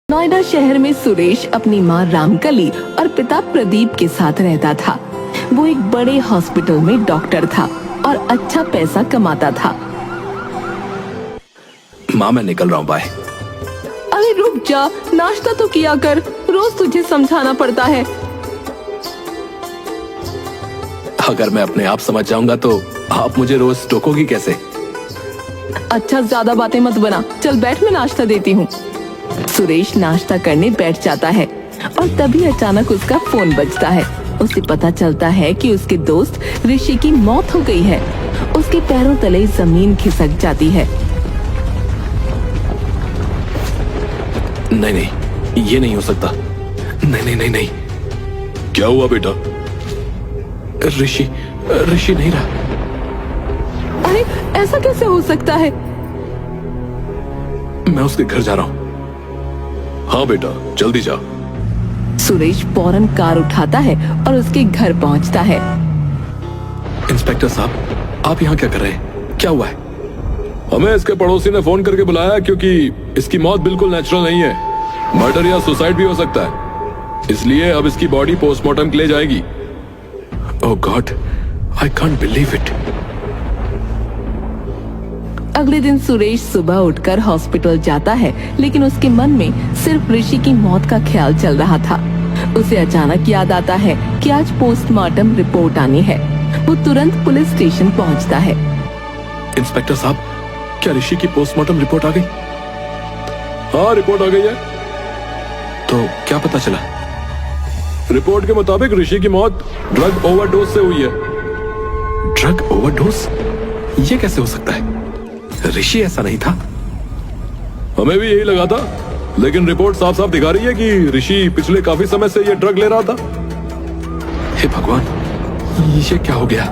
नोएडा शहर में सुरेश अपनी मां रामकली और पिता प्रदीप के साथ रहता था। वो एक बड़े हॉस्पिटल में डॉक्टर था और अच्छा पैसा कमाता था। माँ मैं निकल रहा हूँ, बाय। अरे रुक जा, नाश्ता तो किया कर, रोज तुझे समझाना पड़ता है। अगर मैं अपने आप समझ जाऊंगा तो आप मुझे रोज टोकोगी कैसे? अच्छा ज्यादा बातें मत बना, चल बैठ, मैं नाश्ता देती हूँ। सुरेश नाश्ता करने बैठ जाता है और तभी अचानक उसका फोन बजता है। उसे पता चलता है कि उसके दोस्त ऋषि की मौत हो गई है। उसके पैरों तले जमीन खिसक जाती है। नहीं नहीं, ये नहीं हो सकता। नहीं नहीं नहीं नहीं। क्या हुआ बेटा? ऋषि नहीं रहा। अरे ऐसा कैसे हो सकता है? मैं उसके घर जा रहा हूँ। हाँ बेटा, जल्दी जा। सुरेश फौरन कार उठाता है और उसके घर पहुंचता है। इंस्पेक्टर साहब, आप यहाँ क्या कर रहे हैं? क्या हुआ है? हमें इसके पड़ोसी ने फोन करके बुलाया क्योंकि इसकी मौत बिल्कुल नेचुरल नहीं है। मर्डर या सुसाइड भी हो सकता है, इसलिए अब इसकी बॉडी पोस्टमार्टम के लिए जाएगी। Oh God, I can't believe it. अगले दिन सुरेश सुबह उठकर हॉस्पिटल जाता है, लेकिन उसके मन में सिर्फ ऋषि की मौत का ख्याल चल रहा था। उसे अचानक याद आता है कि आज पोस्टमार्टम रिपोर्ट आनी है। वो तुरंत पुलिस स्टेशन पहुंचता है। इंस्पेक्टर साहब, क्या ऋषि की पोस्टमार्टम रिपोर्ट आ गई? हाँ, रिपोर्ट आ गई है। तो क्या पता चला? रिपोर्ट के मुताबिक ऋषि की मौत ड्रग ओवरडोज से हुई है। Drug overdose? ये कैसे हो सकता है? ऋषि ऐसा नहीं था। हमें भी यही लगा था, लेकिन रिपोर्ट साफ साफ दिखा रही है कि ऋषि पिछले काफी समय से ये ड्रग ले रहा था। हे भगवान, ये क्या हो गया?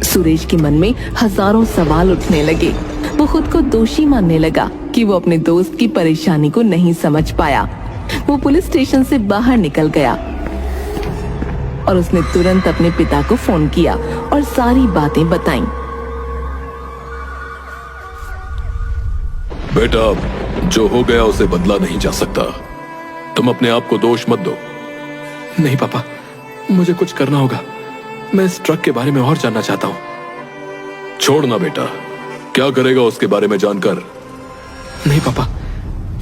सुरेश के मन में हजारों सवाल उठने लगे। वो खुद को दोषी मानने लगा कि वो अपने दोस्त की परेशानी को नहीं समझ पाया। वो पुलिस स्टेशन से बाहर निकल गया और उसने तुरंत अपने पिता को फोन किया और सारी बातें बताईं। बेटा, जो हो गया उसे बदला नहीं जा सकता। तुम अपने आप को दोष मत दो। नहीं पापा, मुझे कुछ करना होगा। मैं इस ट्रक के बारे में और जानना चाहता हूं। छोड़ना बेटा, क्या करेगा उसके बारे में जानकर? नहीं पापा,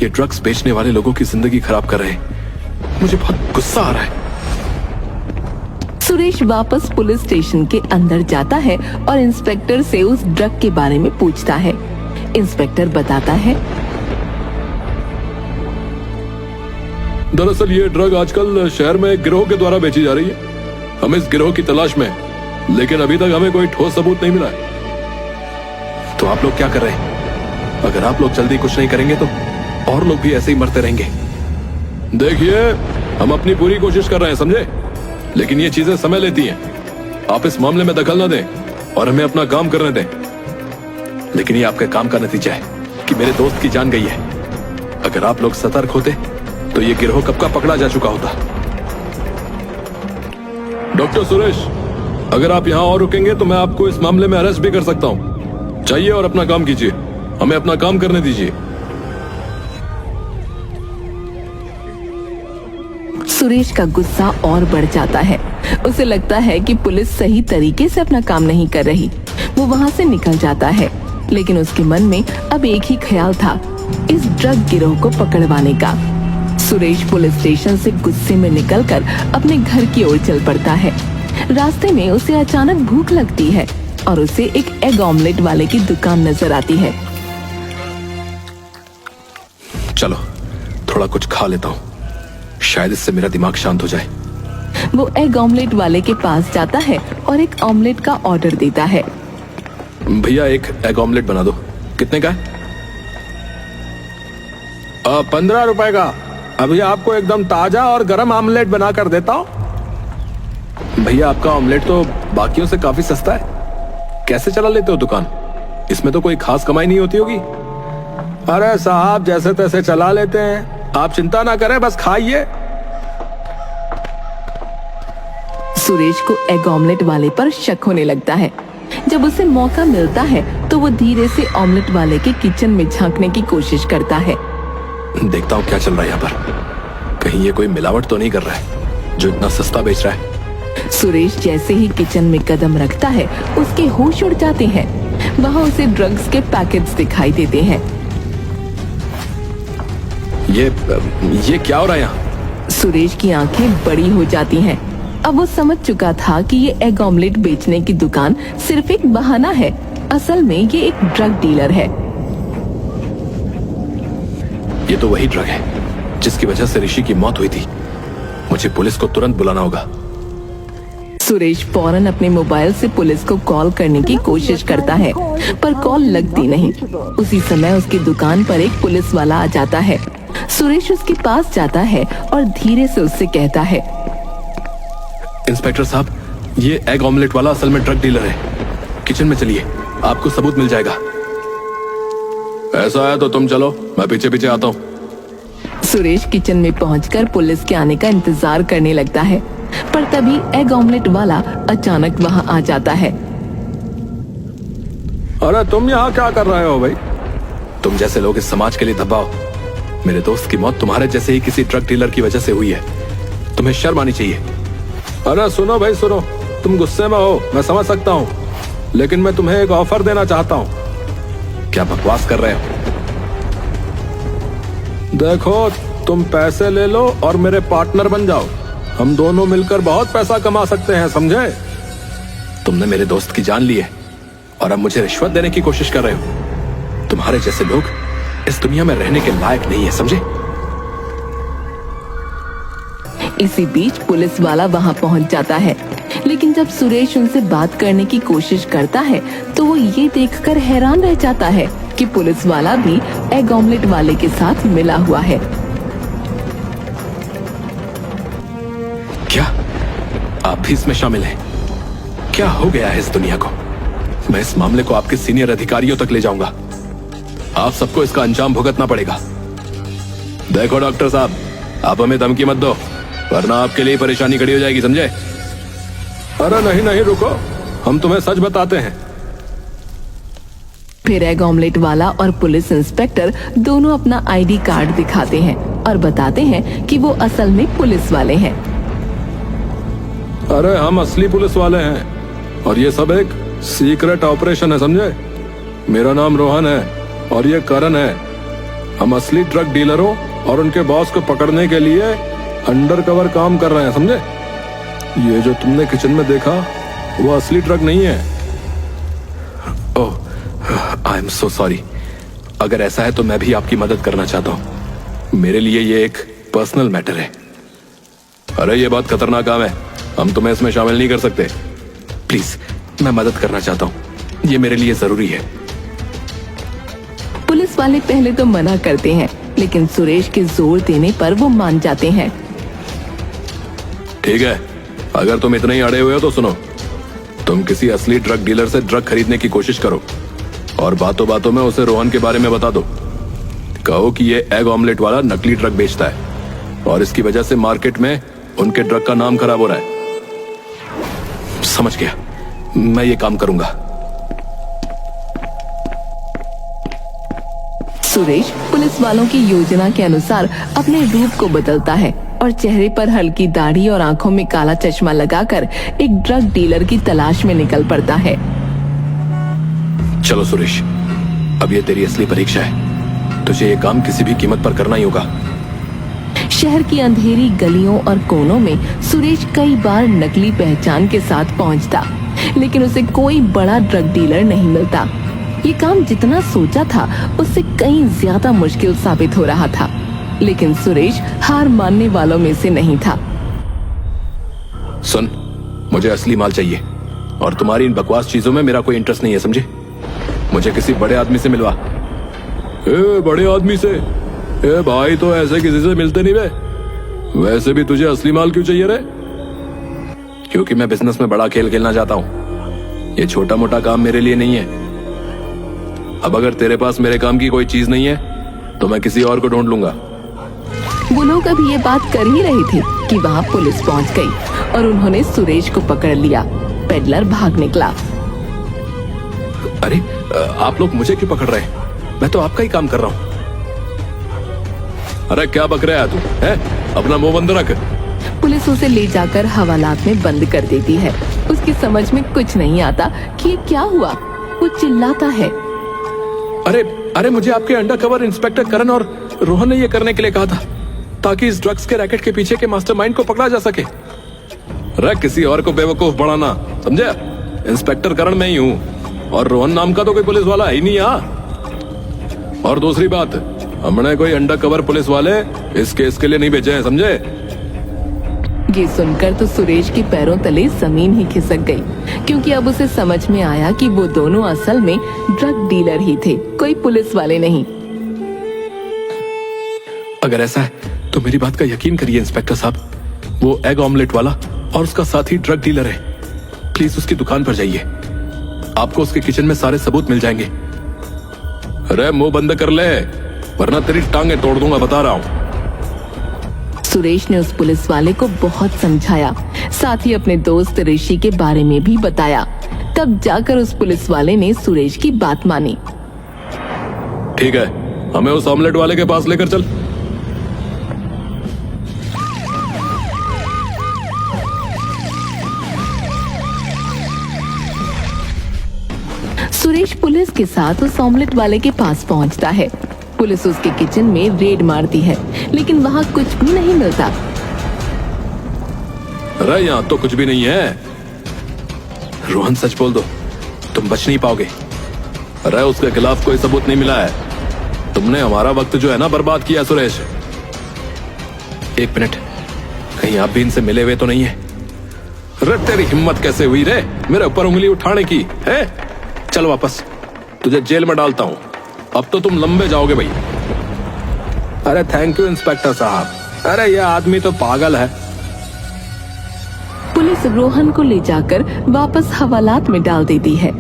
ये ड्रग्स बेचने वाले लोगों की जिंदगी खराब कर रहे हैं। मुझे बहुत गुस्सा आ रहा है। सुरेश वापस पुलिस स्टेशन के अंदर जाता है और इंस्पेक्टर से उस ड्रग के बारे में पूछता है। इंस्पेक्टर बताता है, दरअसल ये ड्रग आजकल शहर में एक गिरोह के द्वारा बेची जा रही है। हम इस गिरोह की तलाश में हैं, लेकिन अभी तक हमें कोई ठोस सबूत नहीं मिला है। तो आप लोग क्या कर रहे हैं? अगर आप लोग जल्दी कुछ नहीं करेंगे तो और लोग भी ऐसे ही मरते रहेंगे। देखिए, हम अपनी पूरी कोशिश कर रहे हैं, समझे? लेकिन ये चीजें समय लेती हैं। आप इस मामले में दखल न दें और हमें अपना काम करने दें। लेकिन ये आपके काम का नतीजा है कि मेरे दोस्त की जान गई है। अगर आप लोग सतर्क होते तो ये गिरोह कब का पकड़ा जा चुका होता। डॉक्टर सुरेश, अगर आप यहाँ और रुकेंगे तो मैं आपको इस मामले में अरेस्ट भी कर सकता हूँ। चाहिए और अपना काम कीजिए, हमें अपना काम करने दीजिए। सुरेश का गुस्सा और बढ़ जाता है। उसे लगता है कि पुलिस सही तरीके से अपना काम नहीं कर रही। वो वहाँ से निकल जाता है, लेकिन उसके मन में अब एक ही ख्याल था, इस ड्रग गिरोह को पकड़वाने का। सुरेश पुलिस स्टेशन से गुस्से में निकलकर अपने घर की ओर चल पड़ता है। रास्ते में उसे अचानक भूख लगती है और उसे एक एग ऑमलेट वाले की दुकान नजर आती है। चलो थोड़ा कुछ खा लेता हूँ, शायद इससे मेरा दिमाग शांत हो जाए। वो एग ऑमलेट वाले के पास जाता है और एक ऑमलेट का ऑर्डर देता है। भैया, एक एग ऑमलेट बना दो। कितने का है? 15 रुपए का। अभी आपको एकदम ताजा और गरम ऑमलेट बना कर देता हूँ। भैया, आपका ऑमलेट तो बाकियों से काफी सस्ता है। कैसे चला लेते हो दुकान? इसमें तो कोई खास कमाई नहीं होती होगी। अरे साहब, जैसे तैसे चला लेते हैं, आप चिंता ना करें, बस खाइए। सुरेश को एग ऑमलेट वाले पर शक होने लगता है। जब उसे मौका मिलता है तो वो धीरे से ऑमलेट वाले के किचन में झांकने की कोशिश करता है। देखता हूँ क्या चल रहा है यहाँ पर। कहीं ये कोई मिलावट तो नहीं कर रहा है जो इतना सस्ता बेच रहा है। सुरेश जैसे ही किचन में कदम रखता है उसके होश उड़ जाते हैं। वहाँ उसे ड्रग्स के पैकेट्स दिखाई देते हैं। ये क्या हो रहा है यहाँ? सुरेश की आंखें बड़ी हो जाती हैं। अब वो समझ चुका था कि ये एग ऑमलेट बेचने की दुकान सिर्फ एक बहाना है। असल में ये एक ड्रग डीलर है। ये तो वही ड्रग है जिसकी वजह से ऋषि की मौत हुई थी। मुझे पुलिस को तुरंत बुलाना होगा। सुरेश फौरन अपने मोबाइल से पुलिस को कॉल करने की कोशिश करता है, पर कॉल लगती नहीं। उसी समय उसकी दुकान पर एक पुलिस वाला आ जाता है। सुरेश उसके पास जाता है और धीरे से उससे कहता है, इंस्पेक्टर साहब, ये एग ऑमलेट वाला असल में ड्रग डीलर है। किचन में चलिए, आपको सबूत मिल जाएगा। ऐसा है तो तुम चलो, मैं पीछे पीछे आता हूँ। सुरेश किचन में पहुंचकर पुलिस के आने का इंतजार करने लगता है, पर तभी एग ऑमलेट वाला अचानक वहां आ जाता है। अरे तुम यहाँ क्या कर रहे हो भाई? तुम जैसे लोग इस समाज के लिए दबाओ। मेरे दोस्त की मौत तुम्हारे जैसे ही किसी ड्रग डीलर की वजह से हुई है। तुम्हें शर्म आनी चाहिए। अरे सुनो भाई सुनो, तुम गुस्से में हो, मैं समझ सकता हूँ, लेकिन मैं तुम्हें एक ऑफर देना चाहता हूँ। क्या बकवास कर रहे हो? देखो, तुम पैसे ले लो और मेरे पार्टनर बन जाओ। हम दोनों मिलकर बहुत पैसा कमा सकते हैं, समझे? तुमने मेरे दोस्त की जान ली है और अब मुझे रिश्वत देने की कोशिश कर रहे हो। तुम्हारे जैसे लोग इस दुनिया में रहने के लायक नहीं है, समझे? इसी बीच पुलिस वाला वहां पहुंच जाता है, लेकिन जब सुरेश उनसे बात करने की कोशिश करता है तो वो ये देखकर हैरान रह जाता है कि पुलिस वाला भी एग ऑमलेट वाले के साथ मिला हुआ है। क्या आप भी इसमें शामिल हैं? क्या हो गया है इस दुनिया को? मैं इस मामले को आपके सीनियर अधिकारियों तक ले जाऊंगा। आप सबको इसका अंजाम भुगतना पड़ेगा। देखो डॉक्टर साहब, आप हमें धमकी मत दो, वरना आपके लिए परेशानी खड़ी हो जाएगी, समझे? अरे नहीं नहीं, रुको, हम तुम्हें सच बताते हैं। फिर एग ऑमलेट वाला और पुलिस इंस्पेक्टर दोनों अपना आईडी कार्ड दिखाते हैं और बताते हैं कि वो असल में पुलिस वाले हैं। अरे हम असली पुलिस वाले हैं और ये सब एक सीक्रेट ऑपरेशन है, समझे? मेरा नाम रोहन है और ये करण है। हम असली ड्रग डीलरों और उनके बॉस को पकड़ने के लिए अंडरकवर काम कर रहे हैं, समझे? ये जो तुमने किचन में देखा वो असली ड्रग नहीं है। ओह, आई एम सो सॉरी। अगर ऐसा है तो मैं भी आपकी मदद करना चाहता हूँ। मेरे लिए ये एक पर्सनल मैटर है। अरे ये बहुत खतरनाक काम है, हम तुम्हें इसमें शामिल नहीं कर सकते। प्लीज, मैं मदद करना चाहता हूँ, ये मेरे लिए जरूरी है। पुलिस वाले पहले तो मना करते हैं, लेकिन सुरेश के जोर देने पर वो मान जाते हैं। ठीक है, अगर तुम इतने ही अड़े हुए हो तो सुनो, तुम किसी असली ड्रग डीलर से ड्रग खरीदने की कोशिश करो और बातों बातों में उसे रोहन के बारे में बता दो। कहो कि ये एग ऑमलेट वाला नकली ड्रग बेचता है और इसकी वजह से मार्केट में उनके ड्रग का नाम खराब हो रहा है। समझ गया, मैं ये काम करूंगा। सुरेश पुलिस वालों की योजना के अनुसार अपने रूप को बदलता है और चेहरे पर हल्की दाढ़ी और आंखों में काला चश्मा लगाकर एक ड्रग डीलर की तलाश में निकल पड़ता है। चलो सुरेश, अब ये तेरी असली परीक्षा है। तुझे ये काम किसी भी कीमत पर करना ही होगा। शहर की अंधेरी गलियों और कोनों में सुरेश कई बार नकली पहचान के साथ पहुंचता, लेकिन उसे कोई बड़ा ड्रग डीलर नहीं मिलता। ये काम जितना सोचा था उससे कहीं ज्यादा मुश्किल साबित हो रहा था, लेकिन सुरेश हार मानने वालों में से नहीं था। सुन, मुझे असली माल चाहिए और तुम्हारी इन बकवास चीजों में मेरा कोई इंटरेस्ट नहीं है, समझे? मुझे किसी बड़े आदमी से मिलवा। बड़े आदमी से? भाई तो ऐसे किसी से मिलते नहीं बे। वैसे भी तुझे असली माल क्यों चाहिए रे? क्योंकि मैं बिजनेस में बड़ा खेल खेलना चाहता हूँ। ये छोटा मोटा काम मेरे लिए नहीं है। अब अगर तेरे पास मेरे काम की कोई चीज नहीं है तो मैं किसी और को ढूंढ लूंगा। वो लोग अभी ये बात कर ही रही थी कि वहाँ पुलिस पहुँच गई और उन्होंने सुरेश को पकड़ लिया। पेडलर भाग निकला। अरे आप लोग मुझे क्यों पकड़ रहे हैं? मैं तो आपका ही काम कर रहा हूं। अरे क्या बक रहा है तू? है अपना मुंह बंद रख। पुलिस उसे ले जाकर हवालात में बंद कर देती है। उसकी समझ में कुछ नहीं आता कि ये क्या हुआ। वो चिल्लाता है, अरे अरे मुझे आपके अंडरकवर इंस्पेक्टर करण और रोहन ने ये करने के लिए कहा था ताकि इस ड्रग्स के रैकेट के पीछे के मास्टरमाइंड को पकड़ा जा सके। अरे किसी और को बेवकूफ बनाना, समझे? इंस्पेक्टर करण मैं ही हूँ और रोहन नाम का तो कोई पुलिस वाला है ही नहीं यहाँ। और दूसरी बात, हमने कोई अंडरकवर पुलिस वाले इस केस के लिए नहीं भेजे हैं, समझे? ये सुनकर तो सुरेश के पैरों तले जमीन ही खिसक गई, क्योंकि अब उसे समझ में आया कि वो दोनों असल में ड्रग डीलर ही थे, कोई पुलिस वाले नहीं। अगर ऐसा है तो मेरी बात का यकीन करिए इंस्पेक्टर साहब, वो एग ऑमलेट वाला और उसका साथी ड्रग डीलर है। प्लीज उसकी दुकान पर जाइए, आपको उसके किचन में सारे सबूत मिल जाएंगे। अरे मुंह बंद कर ले वरना तेरी टांगे तोड़ दूंगा, बता रहा हूं। सुरेश ने उस पुलिस वाले को बहुत समझाया, साथ ही अपने दोस्त ऋषि के बारे में भी बताया। तब जाकर उस पुलिस वाले ने सुरेश की बात मानी। ठीक है, हमें उस ऑमलेट वाले के पास लेकर चल। सुरेश पुलिस के साथ उस ऑमलेट वाले के पास पहुंचता है। पुलिस उसके किचन में रेड मारती है, लेकिन वहाँ कुछ भी नहीं मिलता। अरे यहाँ तो कुछ भी नहीं है। रोहन सच बोल दो, तुम बच नहीं पाओगे। अरे उसके खिलाफ कोई सबूत नहीं मिला है। तुमने हमारा वक्त जो है ना बर्बाद किया सुरेश। एक मिनट, कहीं आप भी इनसे मिले हुए तो नहीं है? अरे तेरी हिम्मत कैसे हुई रे मेरे ऊपर उंगली उठाने की है? चल वापस, तुझे जेल में डालता हूं। अब तो तुम लंबे जाओगे भाई। अरे थैंक यू इंस्पेक्टर साहब। अरे ये आदमी तो पागल है। पुलिस रोहन को ले जाकर वापस हवालात में डाल देती है।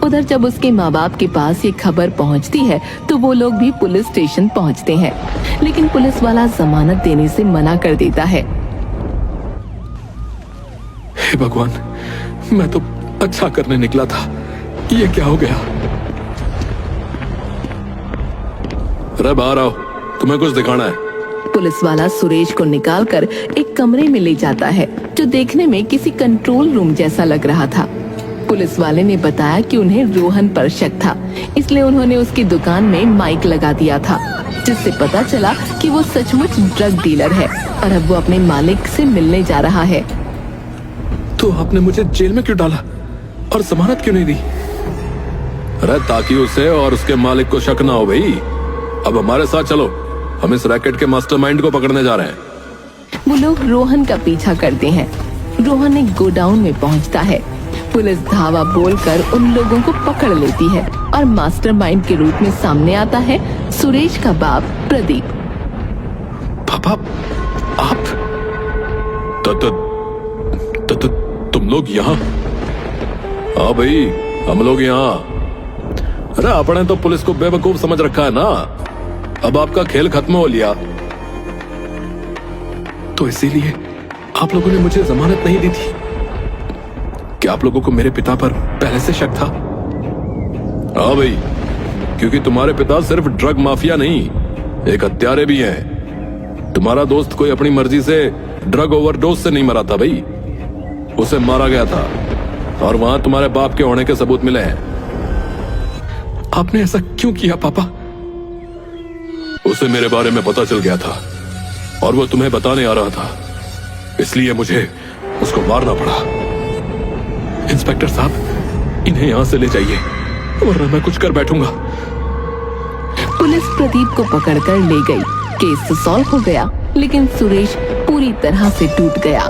उधर जब उसके माँ बाप के पास ये खबर पहुंचती है तो वो लोग भी पुलिस स्टेशन पहुंचते हैं, लेकिन पुलिस वाला जमानत देने से मना कर देता है। हे भगवान, मैं तो अच्छा करने निकला था, ये क्या हो गया? अरे बाहर आओ, तुम्हें कुछ दिखाना है। पुलिस वाला सुरेश को निकालकर एक कमरे में ले जाता है, जो देखने में किसी कंट्रोल रूम जैसा लग रहा था। पुलिस वाले ने बताया कि उन्हें रोहन पर शक था, इसलिए उन्होंने उसकी दुकान में माइक लगा दिया था, जिससे पता चला कि वो सचमुच ड्रग डीलर है और अब वो अपने मालिक से मिलने जा रहा है। तो आपने मुझे जेल में क्यों डाला और जमानत क्यों नहीं दी? अरे ताकि उसे और उसके मालिक को शक ना हो भाई। अब हमारे साथ चलो, हम इस रैकेट के मास्टरमाइंड को पकड़ने जा रहे हैं। वो लोग रोहन का पीछा करते हैं। रोहन एक गोडाउन में पहुंचता है। पुलिस धावा बोलकर उन लोगों को पकड़ लेती है और मास्टरमाइंड के रूप में सामने आता है सुरेश का बाप प्रदीप। पापा, आप तुम लोग यहाँ? हाँ भाई, हम लोग यहाँ। अरे आपने तो पुलिस को बेवकूफ समझ रखा है ना, अब आपका खेल खत्म हो लिया। तो इसीलिए आप लोगों ने मुझे जमानत नहीं दी थी? क्या आप लोगों को मेरे पिता पर पहले से शक था? हाँ भाई, क्योंकि तुम्हारे पिता सिर्फ ड्रग माफिया नहीं, एक हत्यारे भी हैं। तुम्हारा दोस्त कोई अपनी मर्जी से ड्रग ओवरडोज से नहीं मरा था भाई, उसे मारा गया था और वहां तुम्हारे बाप के होने के सबूत मिले हैं। आपने ऐसा क्यों किया पापा? उसे मेरे बारे में पता चल गया था और वो तुम्हें बताने आ रहा था, इसलिए मुझे उसको मारना पड़ा। इंस्पेक्टर साहब, इन्हें यहां से ले जाइए वरना मैं कुछ कर बैठूंगा। पुलिस प्रदीप को पकड़कर ले गई। केस तो सॉल्व हो गया, लेकिन सुरेश पूरी तरह से टूट गया।